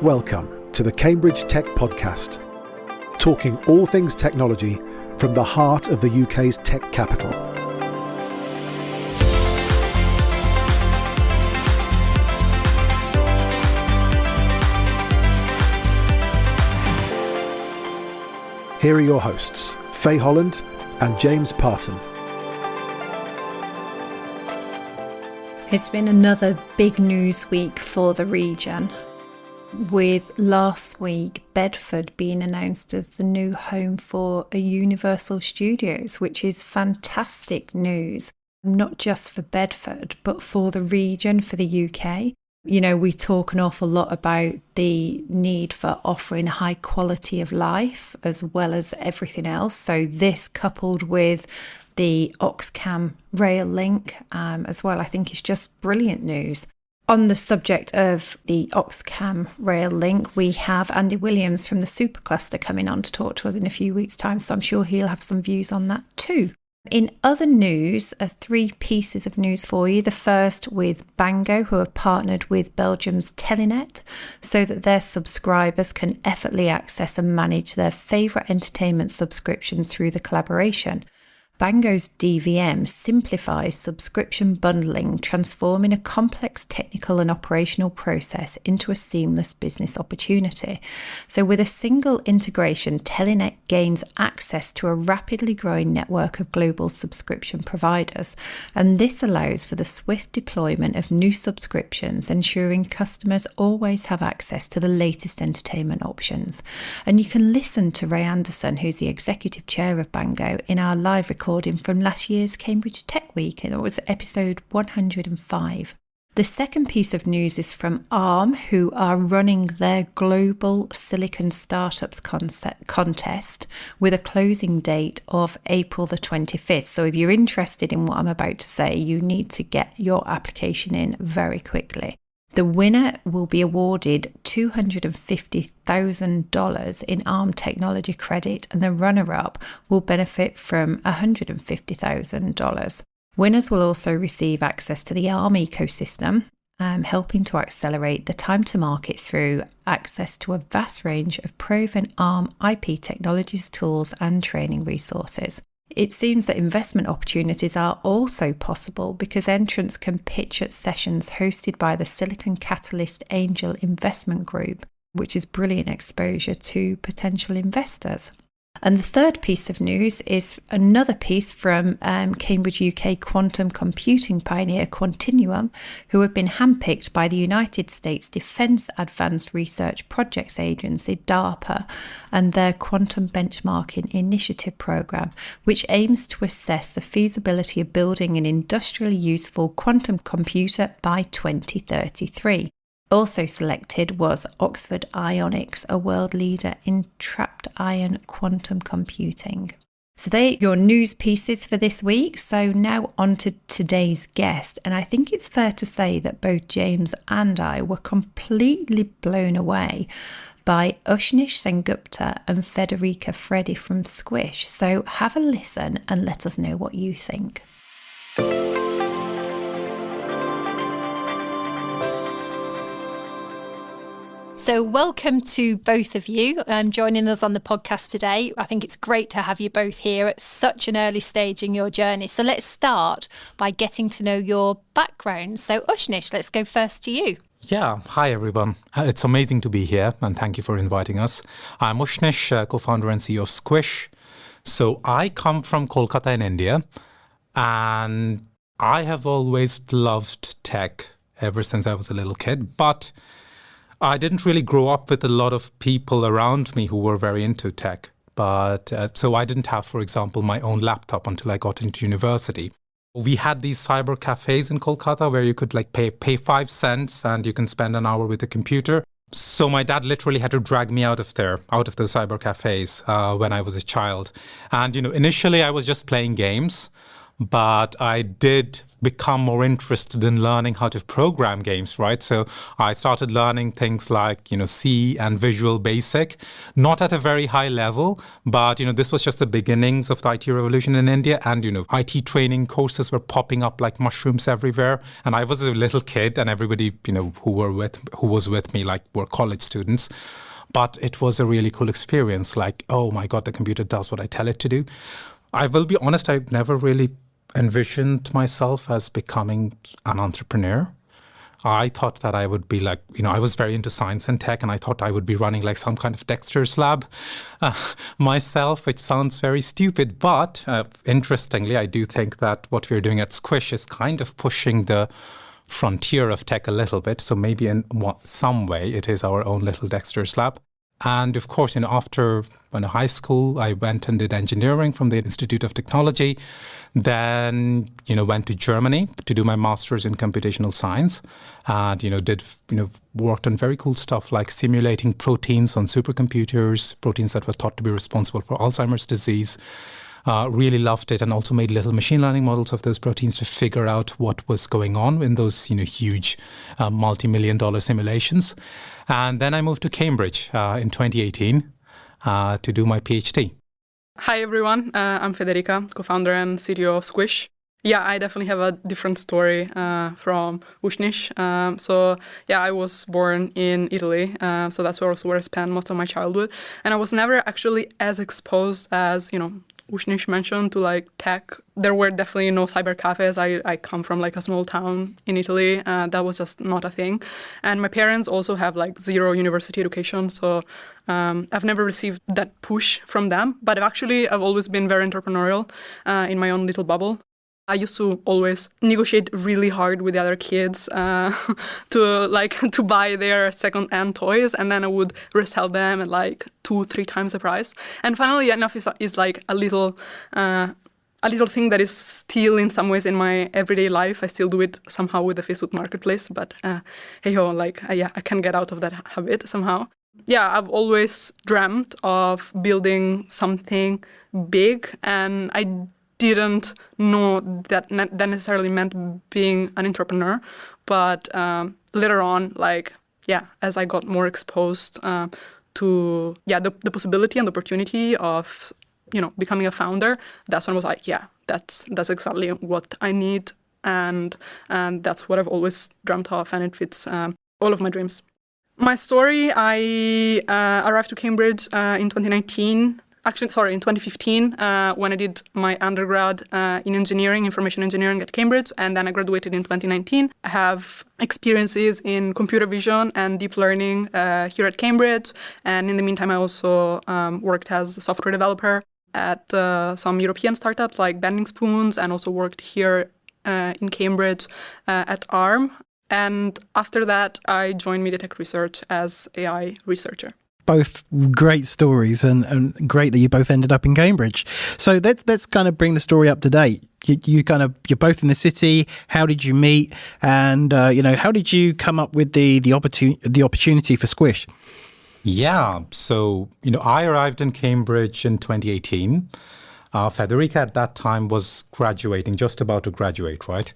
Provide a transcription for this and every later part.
Welcome to the Cambridge Tech Podcast, talking all things technology from the heart of the UK's tech capital. Here are your hosts, Faye Holland and James Parton. It's been another big news week for the region, with last week Bedford being announced as the new home for a Universal Studios, which is fantastic news, not just for Bedford, but for the region, for the UK. You know, we talk an awful lot about the need for offering high quality of life as well as everything else. So this, coupled with the Oxcam rail link as well, I think is just brilliant news. On the subject of the Oxcam rail link, we have Andy Williams from the Supercluster coming on to talk to us in a few weeks' time, so I'm sure he'll have some views on that too. In other news, three pieces of news for you. The first with Bango, who have partnered with Belgium's Telenet so that their subscribers can effortlessly access and manage their favourite entertainment subscriptions through the collaboration. Bango's DVM simplifies subscription bundling, transforming a complex technical and operational process into a seamless business opportunity. So with a single integration, Telenet gains access to a rapidly growing network of global subscription providers, and this allows for the swift deployment of new subscriptions, ensuring customers always have access to the latest entertainment options. And you can listen to Ray Anderson, who's the executive chair of Bango, in our live recording from last year's Cambridge Tech Week, and it was episode 105. The second piece of news is from Arm, who are running their global Silicon Startups contest with a closing date of April the 25th. So if you're interested in what I'm about to say, you need to get your application in very quickly. The winner will be awarded $250,000 in ARM technology credit, and the runner-up will benefit from $150,000. Winners will also receive access to the ARM ecosystem, helping to accelerate the time to market through access to a vast range of proven ARM IP technologies, tools, and training resources. It seems that investment opportunities are also possible because entrants can pitch at sessions hosted by the Silicon Catalyst Angel Investment Group, which is brilliant exposure to potential investors. And the third piece of news is another piece from Cambridge UK quantum computing pioneer Quantinuum, who have been handpicked by the United States Defense Advanced Research Projects Agency, DARPA, and their Quantum Benchmarking Initiative program, which aims to assess the feasibility of building an industrially useful quantum computer by 2033. Also selected was Oxford Ionics, a world leader in trapped ion quantum computing. So they're your news pieces for this week. So now on to today's guest. And I think it's fair to say that both James and I were completely blown away by Ushnish Sengupta and Federica Freddi from Sqwish. So have a listen and let us know what you think. So welcome to both of you joining us on the podcast today. I think it's great to have you both here at such an early stage in your journey. So let's start by getting to know your background. So Ushnish, let's go first to you. Yeah, hi everyone. It's amazing to be here and thank you for inviting us. I'm Ushnish, co-founder and CEO of Sqwish. So I come from Kolkata in India, and I have always loved tech ever since I was a little kid, but I didn't really grow up with a lot of people around me who were very into tech. So I didn't have, for example, my own laptop until I got into university. We had these cyber cafes in Kolkata where you could pay 5 cents and you can spend an hour with the computer. So my dad literally had to drag me out of those cyber cafes when I was a child. And, initially I was just playing games, but I did become more interested in learning how to program games, right? So I started learning things like, C and Visual Basic, not at a very high level, but, this was just the beginnings of the IT revolution in India. And, IT training courses were popping up like mushrooms everywhere. And I was a little kid, and everybody, who was with me, like, were college students. But it was a really cool experience. Like, oh my God, the computer does what I tell it to do. I will be honest, I've never really envisioned myself as becoming an entrepreneur. I thought that I would be like, I was very into science and tech, and I thought I would be running like some kind of Dexter's lab myself, which sounds very stupid. But interestingly, I do think that what we're doing at Sqwish is kind of pushing the frontier of tech a little bit. So maybe in some way it is our own little Dexter's lab. And of course, after high school, I went and did engineering from the Institute of Technology. Then, went to Germany to do my master's in computational science. And, worked on very cool stuff like simulating proteins on supercomputers, proteins that were thought to be responsible for Alzheimer's disease. Really loved it, and also made little machine learning models of those proteins to figure out what was going on in those huge multi-million-dollar simulations. And then I moved to Cambridge in 2018 to do my PhD. Hi everyone, I'm Federica, co-founder and CTO of Sqwish. Yeah, I definitely have a different story from Ushnish. I was born in Italy, so that's also where I spent most of my childhood. And I was never actually as exposed as, Ushnish mentioned, to like tech. There were definitely no cyber cafes. I come from like a small town in Italy. That was just not a thing. And my parents also have like zero university education. So I've never received that push from them. But I've always been very entrepreneurial in my own little bubble. I used to always negotiate really hard with the other kids to buy their second-hand toys, and then I would resell them at like 2-3 times the price. And funnily enough, is like a little thing that is still in some ways in my everyday life. I still do it somehow with the Facebook Marketplace, but I can get out of that habit somehow. Yeah, I've always dreamt of building something big, and I didn't know that necessarily meant being an entrepreneur, but later on, as I got more exposed to the possibility and the opportunity of becoming a founder, that's when I was like, that's exactly what I need, and that's what I've always dreamt of, and it fits all of my dreams. My story: I arrived to Cambridge in 2019. In 2015, when I did my undergrad in information engineering at Cambridge, and then I graduated in 2019. I have experiences in computer vision and deep learning here at Cambridge, and in the meantime, I also worked as a software developer at some European startups like Bending Spoons, and also worked here in Cambridge at ARM. And after that, I joined MediaTek Research as AI researcher. Both great stories, and great that you both ended up in Cambridge. So let's kind of bring the story up to date. You're both in the city. How did you meet? And how did you come up with the opportunity for Sqwish? Yeah, so I arrived in Cambridge in 2018. Federica at that time was graduating, just about to graduate, right?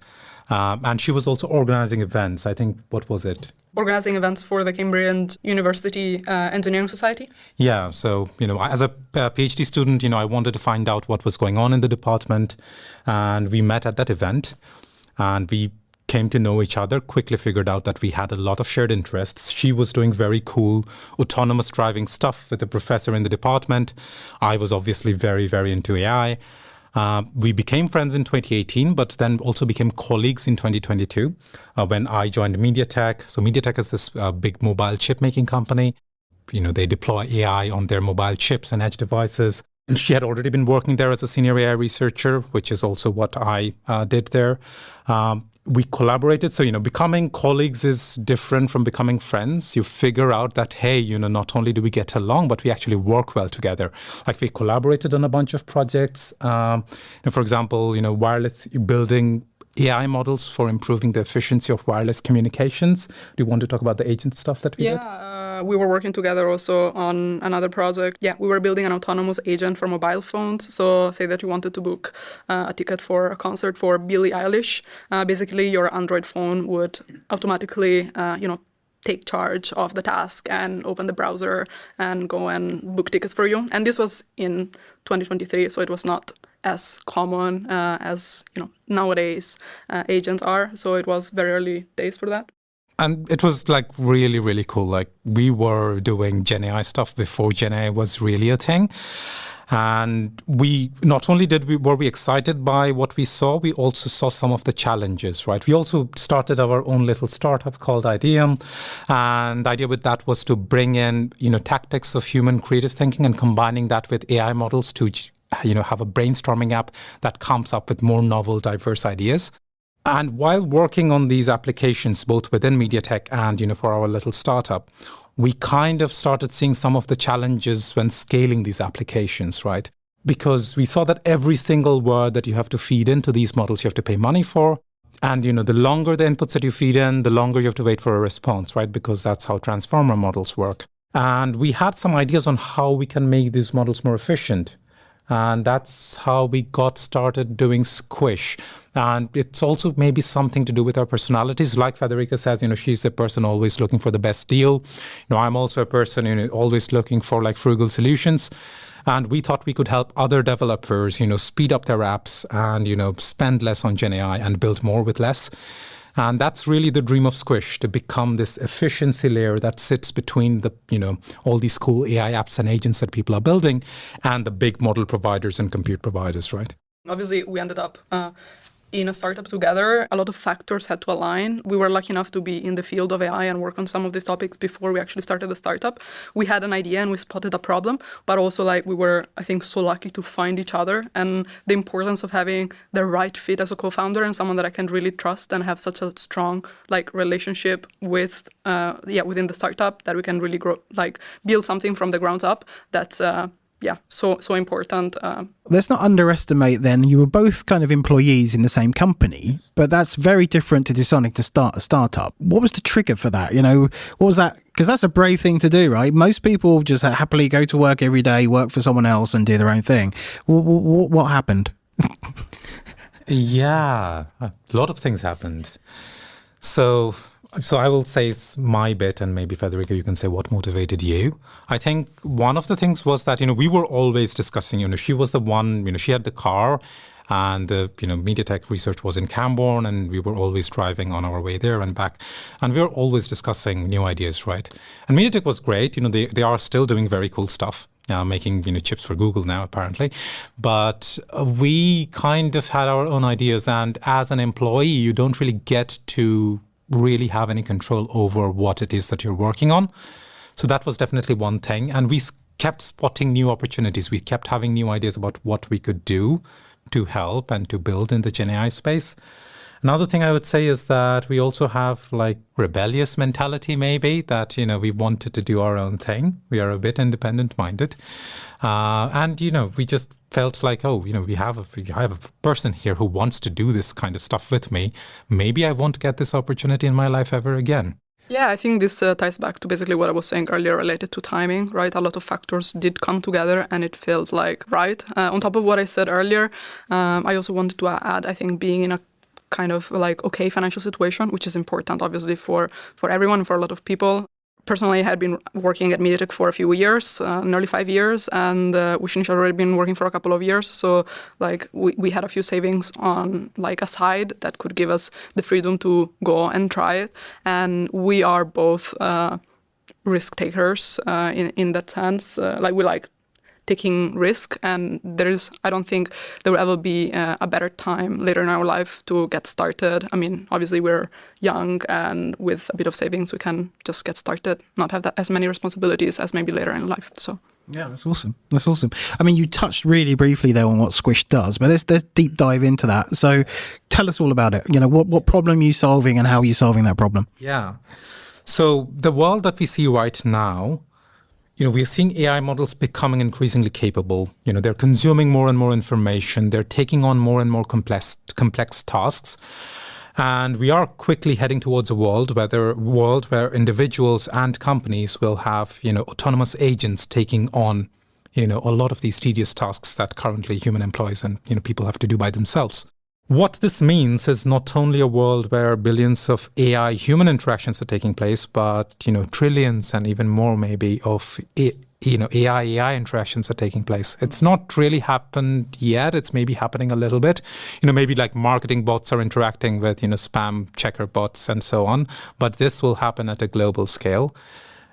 And she was also organizing events. I think, what was it? Organizing events for the Cambridge University Engineering Society. Yeah, so, as a PhD student, I wanted to find out what was going on in the department. And we met at that event, and we came to know each other, quickly figured out that we had a lot of shared interests. She was doing very cool autonomous driving stuff with a professor in the department. I was obviously very, very into AI. We became friends in 2018, but then also became colleagues in 2022 when I joined MediaTek. So MediaTek is this big mobile chip making company. They deploy AI on their mobile chips and edge devices. And she had already been working there as a senior AI researcher, which is also what I did there. We collaborated. So, becoming colleagues is different from becoming friends. You figure out that, hey, not only do we get along, but we actually work well together. Like, we collaborated on a bunch of projects. For example, wireless, building AI models for improving the efficiency of wireless communications. Do you want to talk about the agent stuff that we did? We were working together also on another project. Yeah, we were building an autonomous agent for mobile phones. So say that you wanted to book a ticket for a concert for Billie Eilish. Basically, your Android phone would automatically, take charge of the task and open the browser and go and book tickets for you. And this was in 2023, so it was not as common as nowadays agents are. So it was very early days for that. And it was like really, really cool. Like we were doing GenAI stuff before GenAI was really a thing. And we not only were we excited by what we saw, we also saw some of the challenges, right? We also started our own little startup called Ideum. And the idea with that was to bring in, tactics of human creative thinking and combining that with AI models to, have a brainstorming app that comes up with more novel, diverse ideas. And while working on these applications, both within MediaTek and, for our little startup, we kind of started seeing some of the challenges when scaling these applications, right? Because we saw that every single word that you have to feed into these models, you have to pay money for. And, the longer the inputs that you feed in, the longer you have to wait for a response, right? Because that's how transformer models work. And we had some ideas on how we can make these models more efficient. And that's how we got started doing Sqwish. And it's also maybe something to do with our personalities. Like Federica says, she's a person always looking for the best deal. I'm also a person, always looking for like frugal solutions. And we thought we could help other developers, speed up their apps and, spend less on GenAI and build more with less. And that's really the dream of Sqwish, to become this efficiency layer that sits between the, all these cool AI apps and agents that people are building and the big model providers and compute providers, right? Obviously, we ended up in a startup together. A lot of factors had to align. We were lucky enough to be in the field of AI and work on some of these topics before we actually started the startup. We had an idea and we spotted a problem, but also we were, I think, so lucky to find each other, and the importance of having the right fit as a co-founder and someone that I can really trust and have such a strong relationship with, within the startup, that we can really grow, build something from the ground up. That's so important. Let's not underestimate then, you were both kind of employees in the same company, but that's very different to deciding to start a startup. What was the trigger for that? What was that? Because that's a brave thing to do, right? Most people just happily go to work every day, work for someone else and do their own thing. What happened? Yeah, a lot of things happened. So I will say my bit, and maybe Federica, you can say what motivated you. I think one of the things was that, we were always discussing, she was the one, she had the car, and the, MediaTek research was in Camborne, and we were always driving on our way there and back. And we were always discussing new ideas, right? And MediaTek was great. They are still doing very cool stuff. Making chips for Google now, apparently. But we kind of had our own ideas. And as an employee, you don't really get to really have any control over what it is that you're working on. So that was definitely one thing. And we kept spotting new opportunities. We kept having new ideas about what we could do to help and to build in the GenAI space. Another thing I would say is that we also have rebellious mentality, maybe, that, we wanted to do our own thing. We are a bit independent minded. And, we just felt like, we have a person here who wants to do this kind of stuff with me. Maybe I won't get this opportunity in my life ever again. Yeah, I think this ties back to basically what I was saying earlier related to timing, right? A lot of factors did come together and it felt right. On top of what I said earlier, I also wanted to add, I think, being in a kind of okay financial situation, which is important obviously for everyone, for a lot of people. Personally, I had been working at MediaTek for a few years, nearly 5 years, and Ushnish had already been working for a couple of years. So we had a few savings on a side that could give us the freedom to go and try it. And we are both risk takers in that sense. We like taking risk, and I don't think there will ever be a better time later in our life to get started. I mean, obviously we're young, and with a bit of savings we can just get started, not have as many responsibilities as maybe later in life. So yeah, that's awesome. I mean, you touched really briefly there on what Sqwish does, but let's deep dive into that. So tell us all about it. What problem are you solving and how are you solving that problem? Yeah. So the world that we see right now, we're seeing AI models becoming increasingly capable. They're consuming more and more information. They're taking on more and more complex tasks. And we are quickly heading towards a world where individuals and companies will have, autonomous agents taking on, a lot of these tedious tasks that currently human employees and, people have to do by themselves. What this means is not only a world where billions of AI human interactions are taking place, but, trillions and even more maybe of AI interactions are taking place. It's not really happened yet. It's maybe happening a little bit. Maybe like marketing bots are interacting with, spam checker bots and so on. But this will happen at a global scale.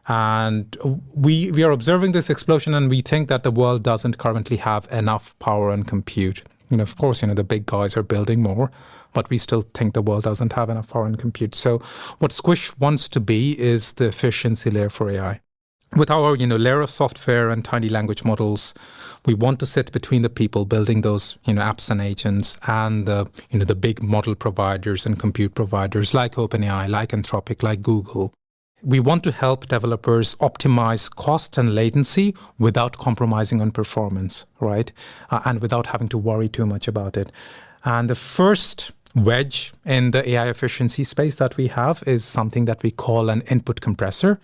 And we are observing this explosion, and we think that the world doesn't currently have enough power and compute. Of course, the big guys are building more, but we still think the world doesn't have enough power and compute. So what Sqwish wants to be is the efficiency layer for AI. With our, layer of software and tiny language models, we want to sit between the people building those, apps and agents and the big model providers and compute providers like OpenAI, like Anthropic, like Google. We want to help developers optimize cost and latency without compromising on performance, right? And without having to worry too much about it. And the first wedge in the AI efficiency space that we have is something that we call an input compressor.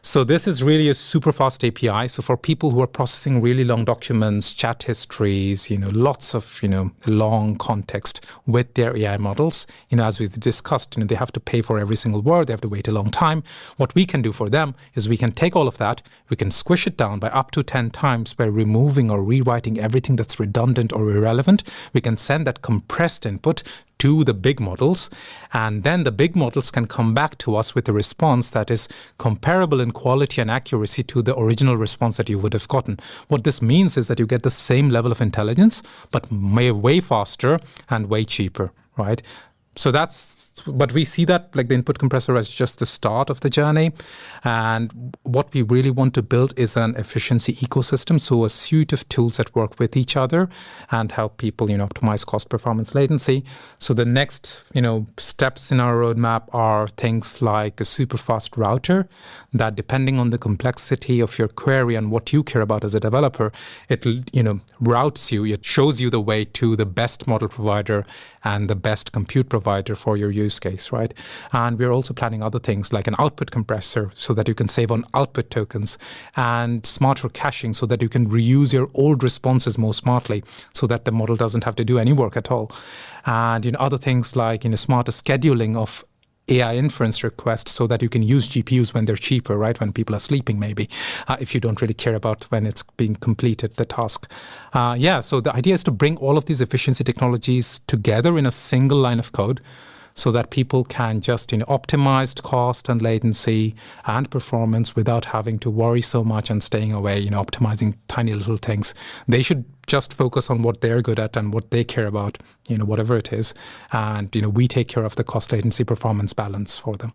So this is really a super fast API. So for people who are processing really long documents, chat histories, lots of, long context with their AI models, as we discussed, they have to pay for every single word. They have to wait a long time. What we can do for them is we can take all of that. We can squish it down by up to 10 times by removing or rewriting everything that's redundant or irrelevant. We can send that compressed input to the big models, and then the big models can come back to us with a response that is comparable in quality and accuracy to the original response that you would have gotten. What this means is that you get the same level of intelligence, but way faster and way cheaper, right? So but we see that like the input compressor as just the start of the journey. And what we really want to build is an efficiency ecosystem. So a suite of tools that work with each other and help people, optimize cost, performance, latency. So the next, steps in our roadmap are things like a super fast router that, depending on the complexity of your query and what you care about as a developer, it, routes you, it shows you the way to the best model provider and the best compute provider for your use case, right? And we're also planning other things like an output compressor so that you can save on output tokens, and smarter caching so that you can reuse your old responses more smartly so that the model doesn't have to do any work at all. And other things like smarter scheduling of AI inference requests so that you can use GPUs when they're cheaper, right? When people are sleeping, maybe, if you don't really care about when it's being completed, the task. So the idea is to bring all of these efficiency technologies together in a single line of code so that people can just optimize cost and latency and performance without having to worry so much and staying away, optimizing tiny little things. They should just focus on what they're good at and what they care about, whatever it is. And, we take care of the cost, latency, performance balance for them.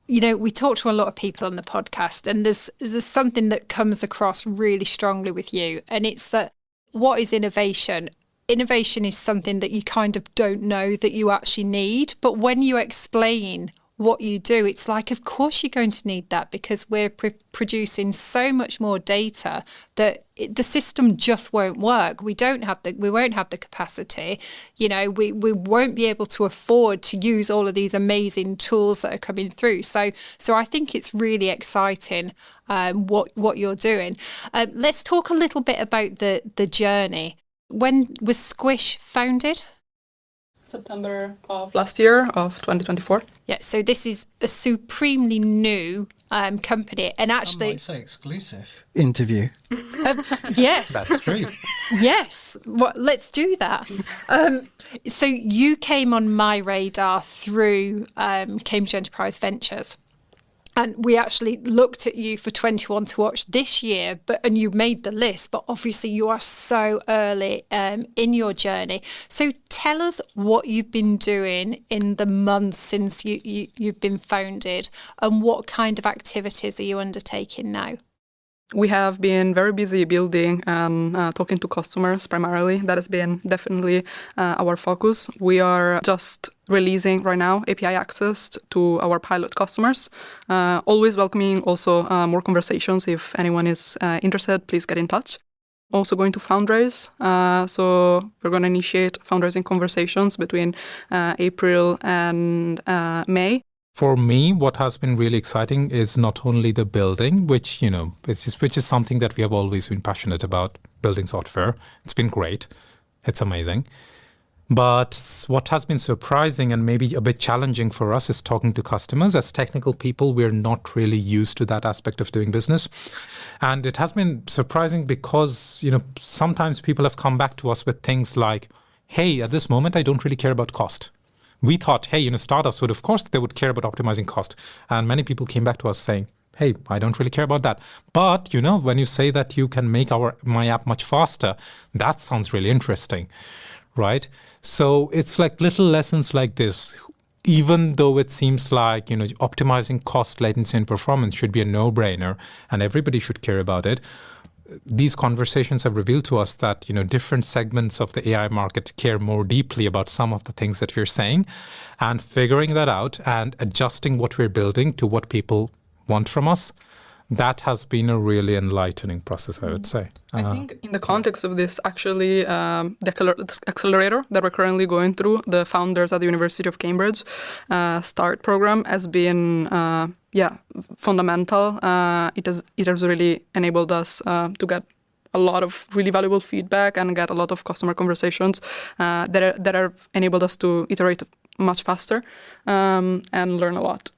We talk to a lot of people on the podcast, and there's something that comes across really strongly with you. And it's that, what is innovation? Innovation is something that you kind of don't know that you actually need. But when you explain what you do, it's like, of course you're going to need that, because we're producing so much more data that the system just won't work. We won't have the capacity. We won't be able to afford to use all of these amazing tools that are coming through. So I think it's really exciting what you're doing. Let's talk a little bit about the journey. When was Sqwish founded? September of last year, of 2024. Yeah, so this is a supremely new company, and actually, some might say exclusive interview. Yes, That's true. Yes, well, let's do that. So you came on my radar through Cambridge Enterprise Ventures. And we actually looked at you for 21 to Watch this year, and you made the list, but obviously you are so early in your journey. So tell us what you've been doing in the months since you've been founded, and what kind of activities are you undertaking now? We have been very busy building and talking to customers primarily. That has been definitely our focus. We are just releasing right now API access to our pilot customers. Always welcoming also more conversations. If anyone is interested, please get in touch. also going to fundraise. So we're going to initiate fundraising conversations between April and May. For me, what has been really exciting is not only the building, which is something that we have always been passionate about, building software. It's been great. It's amazing. But what has been surprising and maybe a bit challenging for us is talking to customers. As technical people, we're not really used to that aspect of doing business. And it has been surprising because, sometimes people have come back to us with things like, hey, at this moment, I don't really care about cost. We thought, hey, startups would, of course, they would care about optimizing cost. And many people came back to us saying, hey, I don't really care about that. But, when you say that you can make my app much faster, that sounds really interesting, right? So it's like little lessons like this. Even though it seems like, optimizing cost, latency, and performance should be a no-brainer and everybody should care about it, these conversations have revealed to us that, different segments of the AI market care more deeply about some of the things that we're saying, and figuring that out and adjusting what we're building to what people want from us. That has been a really enlightening process, I would say. I think in the context of this, actually, the accelerator that we're currently going through, the founders at the University of Cambridge START program, has been fundamental. It has really enabled us to get a lot of really valuable feedback and get a lot of customer conversations that are enabled us to iterate much faster and learn a lot.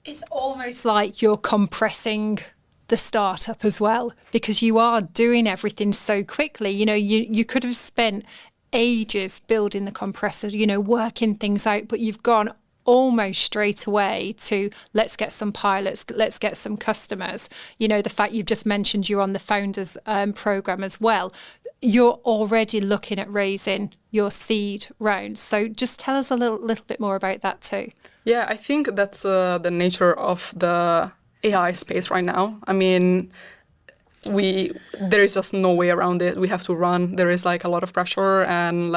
It's almost like you're compressing the startup as well, because you are doing everything so quickly. You could have spent ages building the compressor, working things out, but you've gone almost straight away to let's get some pilots, let's get some customers. The fact you've just mentioned you're on the founders program as well. You're already looking at raising your seed round. So just tell us a little bit more about that too. Yeah, I think that's the nature of the AI space right now. I mean, there is just no way around it. We have to run. There is a lot of pressure, and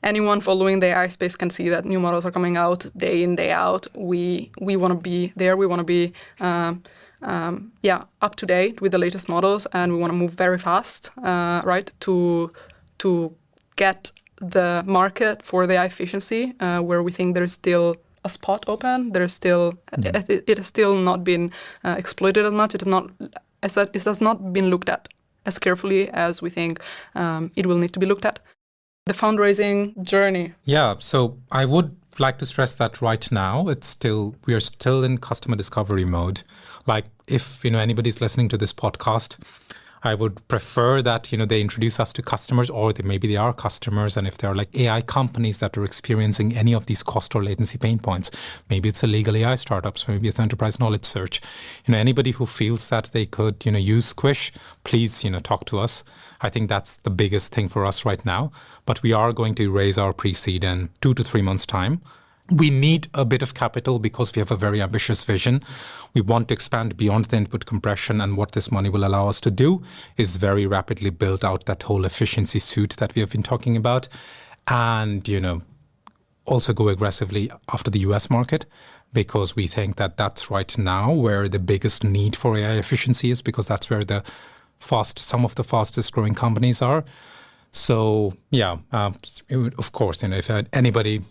anyone following the AI space can see that new models are coming out day in, day out. We want to be there. We want to be up to date with the latest models, and we want to move very fast, right, to get the market for the AI efficiency where we think there's still a spot open. There's still it has still not been exploited as much. It has not been looked at as carefully as we think it will need to be looked at. The fundraising journey. Yeah, so I would like to stress that right now we are still in customer discovery mode. Like if anybody's listening to this podcast, I would prefer that they introduce us to customers, or maybe they are customers, and if there are AI companies that are experiencing any of these cost or latency pain points, maybe it's illegal AI startups, maybe it's enterprise knowledge search. Anybody who feels that they could use Sqwish, please talk to us. I think that's the biggest thing for us right now. But we are going to raise our pre-seed in 2 to 3 months' time. We need a bit of capital because we have a very ambitious vision. We want to expand beyond the input compression, and what this money will allow us to do is very rapidly build out that whole efficiency suite that we have been talking about, and also go aggressively after the US market, because we think that that's right now where the biggest need for AI efficiency is, because that's where some of the fastest growing companies are. So of course, if anybody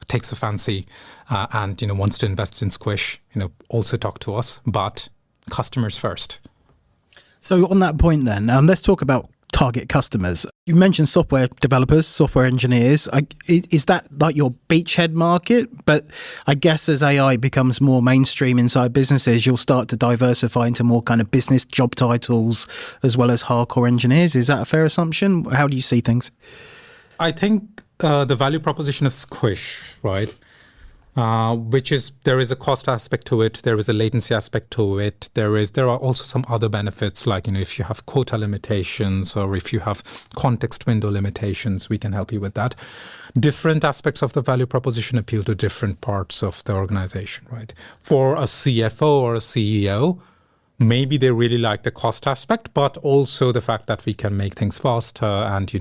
takes a fancy and wants to invest in Sqwish, also talk to us. But customers first. So on that point, then, let's talk about target customers. You mentioned software developers, software engineers. Is that like your beachhead market? But I guess as AI becomes more mainstream inside businesses, you'll start to diversify into more kind of business job titles as well as hardcore engineers. Is that a fair assumption? How do you see things? I think the value proposition of Sqwish, right, which is there is a cost aspect to it, there is a latency aspect to it, there are also some other benefits, like if you have quota limitations or if you have context window limitations, we can help you with that. Different aspects of the value proposition appeal to different parts of the organization, right? For a CFO or a CEO, maybe they really like the cost aspect, but also the fact that we can make things faster and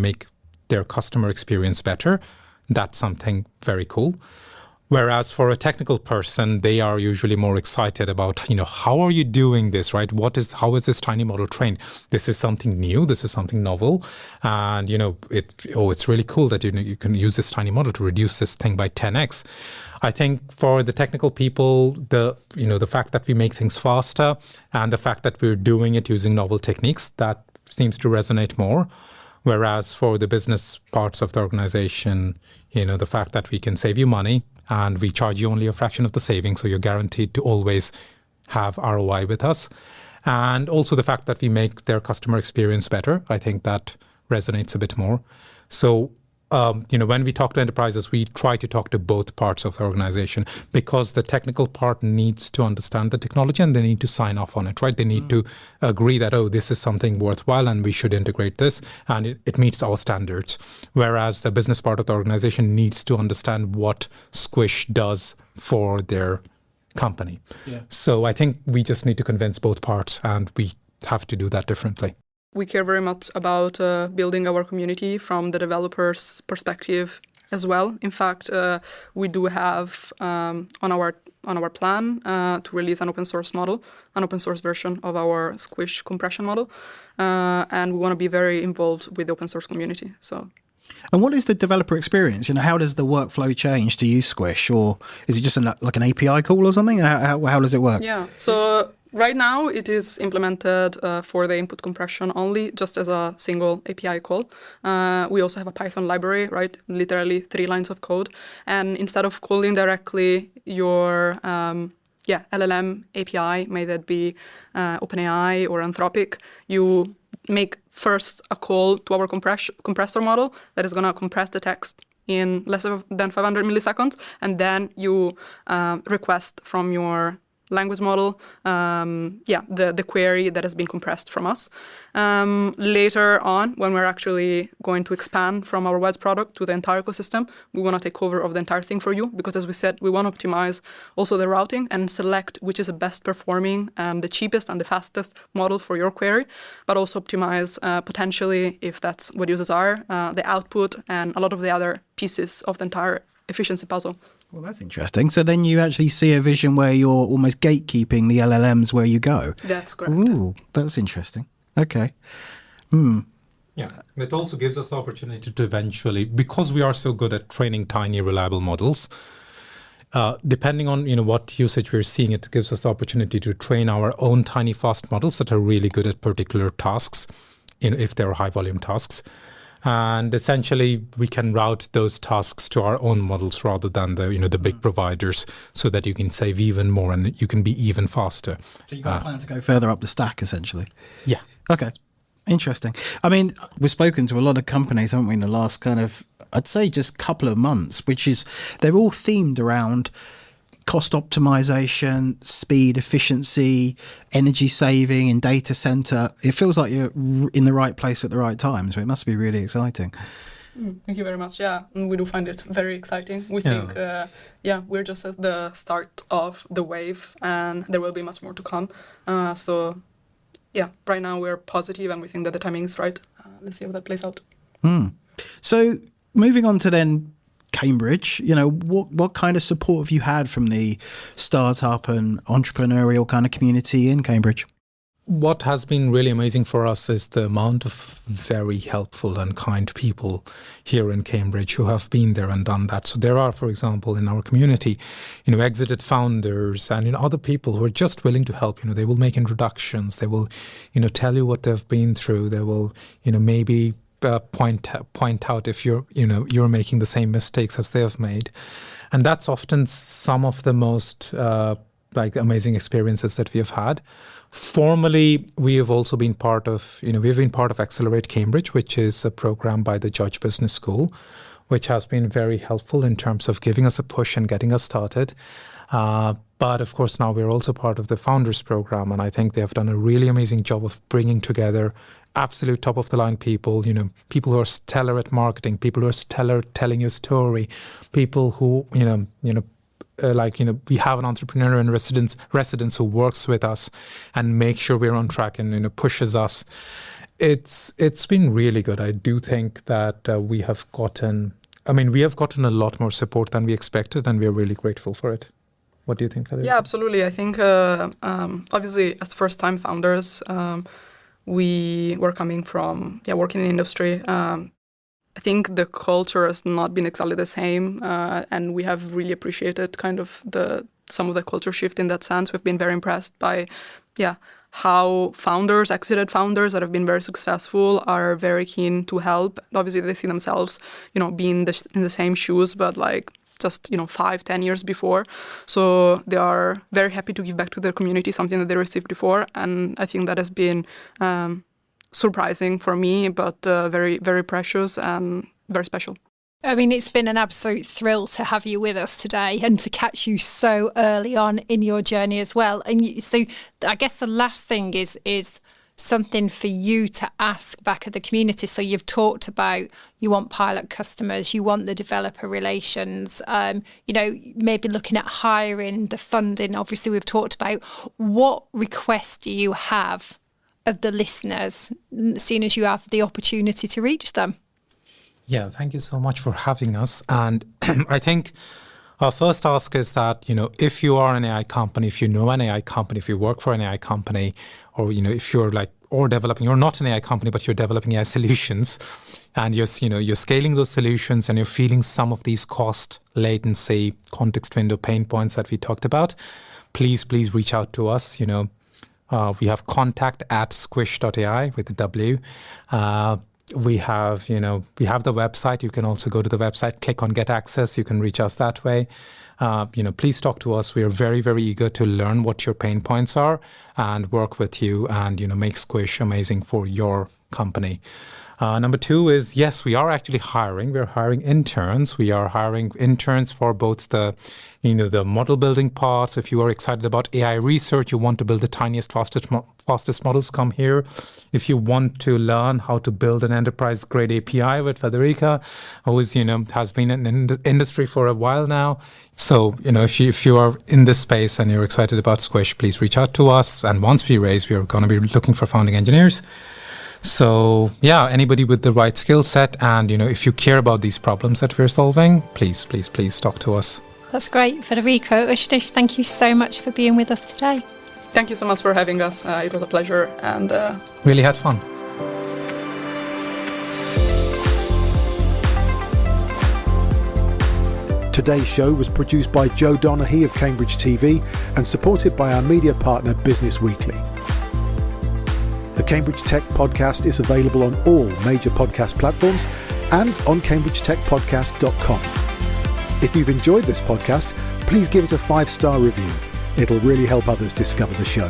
make their customer experience better. That's something very cool. Whereas for a technical person, they are usually more excited about, how are you doing this, right? How is this tiny model trained? This is something new. This is something novel. And, it's really cool that, you can use this tiny model to reduce this thing by 10x. I think for the technical people, the fact that we make things faster and the fact that we're doing it using novel techniques, that seems to resonate more. Whereas for the business parts of the organization, the fact that we can save you money and we charge you only a fraction of the savings, so you're guaranteed to always have ROI with us. And also the fact that we make their customer experience better, I think that resonates a bit more. So, when we talk to enterprises, we try to talk to both parts of the organization, because the technical part needs to understand the technology and they need to sign off on it, right? They need to agree that, this is something worthwhile and we should integrate this and it meets our standards. Whereas the business part of the organization needs to understand what Sqwish does for their company. Yeah. So I think we just need to convince both parts, and we have to do that differently. We care very much about building our community from the developers' perspective as well. In fact, we do have on our plan to release an open source model, an open source version of our Sqwish compression model, and we want to be very involved with the open source community. So. And what is the developer experience? How does the workflow change to use Sqwish, or is it just like an API call or something? How does it work? Yeah. So. Right now, it is implemented for the input compression only, just as a single API call. We also have a Python library, right? Literally 3 lines of code. And instead of calling directly your LLM API, may that be OpenAI or Anthropic, you make first a call to our compressor model that is going to compress the text in less than 500 milliseconds. And then you request from your language model, the query that has been compressed from us. Later on, when we're actually going to expand from our WEDS product to the entire ecosystem, we want to take over of the entire thing for you, because as we said, we want to optimize also the routing and select which is the best performing and the cheapest and the fastest model for your query, but also optimize potentially, if that's what users are, the output and a lot of the other pieces of the entire efficiency puzzle. Well, that's interesting. So then you actually see a vision where you're almost gatekeeping the LLMs where you go. That's correct. Ooh, that's interesting. Okay. Yeah, it also gives us the opportunity to eventually, because we are so good at training tiny, reliable models, depending on what usage we're seeing, it gives us the opportunity to train our own tiny, fast models that are really good at particular tasks, if they're high-volume tasks. And essentially, we can route those tasks to our own models rather than the big providers, so that you can save even more and you can be even faster. So you've got a plan to go further up the stack, essentially? Yeah. Okay. Interesting. I mean, we've spoken to a lot of companies, haven't we, in the last I'd say just couple of months, which is, they're all themed around cost optimization, speed, efficiency, energy saving in data center. It feels like you're in the right place at the right time. So it must be really exciting. Thank you very much. Yeah, we do find it very exciting. We think, we're just at the start of the wave, and there will be much more to come. Right now we're positive and we think that the timing is right. Let's see how that plays out. So moving on to then Cambridge, what kind of support have you had from the startup and entrepreneurial kind of community in Cambridge? What has been really amazing for us is the amount of very helpful and kind people here in Cambridge who have been there and done that. So there are, for example, in our community, exited founders and other people who are just willing to help. They will make introductions. They will, tell you what they've been through. They will, maybe point out if you're making the same mistakes as they have made. And that's often some of the most amazing experiences that we have had. Formally, we have also been part of, we've been part of Accelerate Cambridge, which is a program by the Judge Business School, which has been very helpful in terms of giving us a push and getting us started. But of course, now we're also part of the Founders Program, and I think they have done a really amazing job of bringing together absolute top of the line people, people who are stellar at marketing, people who are stellar at telling your story, people who, we have an entrepreneur in residence who works with us and makes sure we're on track and pushes us. It's been really good. I do think that we have gotten I mean, we have gotten a lot more support than we expected, and we are really grateful for it. What do you think, Federica? Yeah, absolutely. I think, obviously, as first-time founders, we were coming from working in industry. I think the culture has not been exactly the same, and we have really appreciated kind of some of the culture shift in that sense. We've been very impressed by, how exited founders that have been very successful are very keen to help. Obviously, they see themselves, being in the same shoes, but like just 5-10 years before. So they are very happy to give back to their community something that they received before, and I think that has been surprising for me, but very, very precious and very special. I mean, it's been an absolute thrill to have you with us today and to catch you so early on in your journey as well. And so I guess the last thing is something for you to ask back at the community. So you've talked about you want pilot customers, you want the developer relations, maybe looking at hiring, the funding. Obviously, we've talked about what requests do you have of the listeners, seeing as you have the opportunity to reach them? Yeah, thank you so much for having us. And I think our first ask is that, if you are an AI company, if you know an AI company, if you work for an AI company, or, if you're you're not an AI company, but you're developing AI solutions, and you're scaling those solutions and you're feeling some of these cost, latency, context window pain points that we talked about, please reach out to us. We have contact@sqwish.ai with a W. We have the website. You can also go to the website, click on Get Access. You can reach us that way. Please talk to us. We are very, very eager to learn what your pain points are and work with you and, make Sqwish amazing for your company. Number two is, yes, we are actually hiring. We're hiring interns. We are hiring interns for both the model building parts. If you are excited about AI research, you want to build the tiniest, fastest models, come here. If you want to learn how to build an enterprise-grade API with Federica, who is, has been in the industry for a while now. So, if you are in this space and you're excited about Sqwish, please reach out to us. And once we raise, we are going to be looking for founding engineers. So, anybody with the right skill set, and, if you care about these problems that we're solving, please talk to us. That's great. Federica, Ushnish, thank you so much for being with us today. Thank you so much for having us. It was a pleasure and really had fun. Today's show was produced by Joe Donaghy of Cambridge TV and supported by our media partner Business Weekly. The Cambridge Tech Podcast is available on all major podcast platforms and on cambridgetechpodcast.com. If you've enjoyed this podcast, please give it a 5-star review. It'll really help others discover the show.